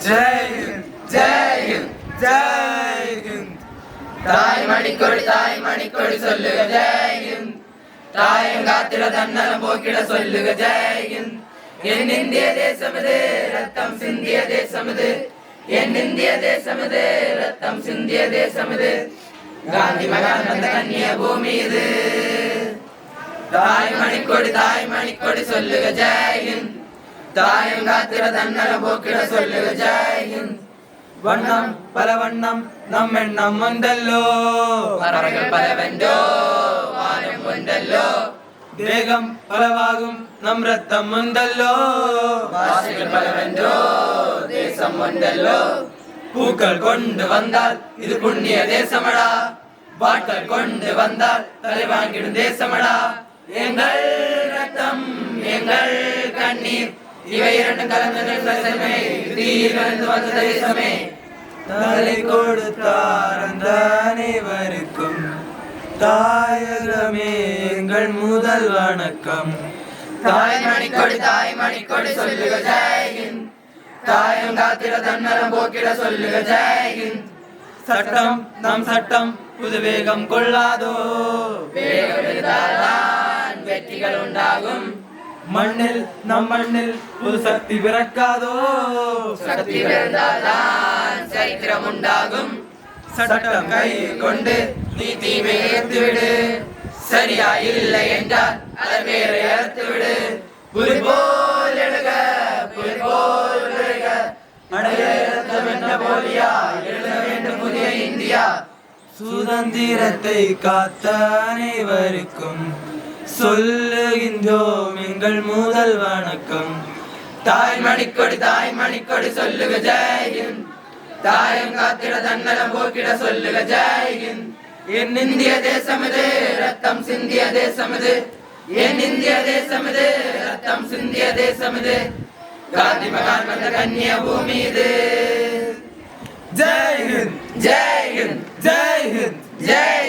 ஜெய் ஹிந்த் ஜெய் ஹிந்த் ஜெய் ஹிந்த். தாய் மணிக்கொடி சொல்லுக ஜெய் ஹிந்த். தாயம் காத்திட தன்னலம் போக்கிட சொல்லுக ஜெய் ஹிந்த். என் இந்திய தேசம் இது ரத்தம் சிந்திய தேசம் இது. என் இந்திய தேசம் இது ரத்தம் சிந்திய தேசம் இது. காந்தி மகான் வந்த கன்னிய பூமி இது. தாய் மணிக்கொடி சொல்லுக ஜெய் ஹிந்த். தாயம் காத்திட தன்னலம் போக்கிட சொல்லுக ஜெய் ஹிந்த். வண்ணம் பல வண்ணம் நம் எண்ணம் வந்தல்லோ. பறவைகள் பலவென்றோ வானம் ஒன்றல்லோ. தேகம் பலவாகும் நம் ரத்தம் வந்தல்லோ. வாசிகள் பலவென்றோ தேசம் ஒன்றல்லோ. பூக்கள் கொண்டு வந்தால் இது புண்ணிய தேசமடா. வாட்கள் கொண்டு வந்தால் தலை வாங்கிடும் தேசமடா. எங்கள் ரத்தம் எங்கள் கண்ணீர் இவை இரண்டும் கலந்த தேசமே. தீயிலிருந்து வந்த தேசமே. தலை கொடுத்தார் அந்த அனைவருக்கும் தாயகமே எங்கள் முதல் வணக்கம். தாய் மணிக்கொடி சொல்லுக ஜெய் ஹிந்த். தாயம் காத்திட தன்னலம் போக்கிட சொல்லுக ஜெய் ஹிந்த். சட்டம் நம் சட்டம் புது வேகம் கொள்ளாதோ. வேகம் இருந்தால்தான் வெற்றிகள் உண்டாகும். மண்ணில் நம் மண்ணில் புது சக்தி பிறக்காதோ. சக்தி இருந்தால்தான் சரித்திரம் உண்டாகும். சட்டம் கை கொண்டு நீ தீமை ஏற்றுவிடு. சரியா இல்லை என்றால் அதை வேற ஏற்று விடு. புலி போல் எழுக புலி போல் எழுக. அடையாளம் என்ன போலியா எழுத வேண்டும் புதிய இந்தியா. சுதந்திரத்தை காத்த அனைவருக்கும் சொல்லுகின்றோம் எங்கள் முதல் வணக்கம். தாய் மணிக்கொடி சொல்லுக ஜெய் ஹிந்த். தாயம் காத்திட தன்னலம் போக்கிட சொல்லுக ஜெய் ஹிந்த். என் இந்திய தேசம் இது ரத்தம் சிந்திய தேசம் இது. என் இந்திய தேசம் இது ரத்தம் சிந்திய தேசம் இது. காந்தி மகான் வந்த கன்னிய பூமி இது. ஜெய் ஹிந்த் ஜெய் ஹிந்த் ஜெய் ஹிந்த் ஜெய்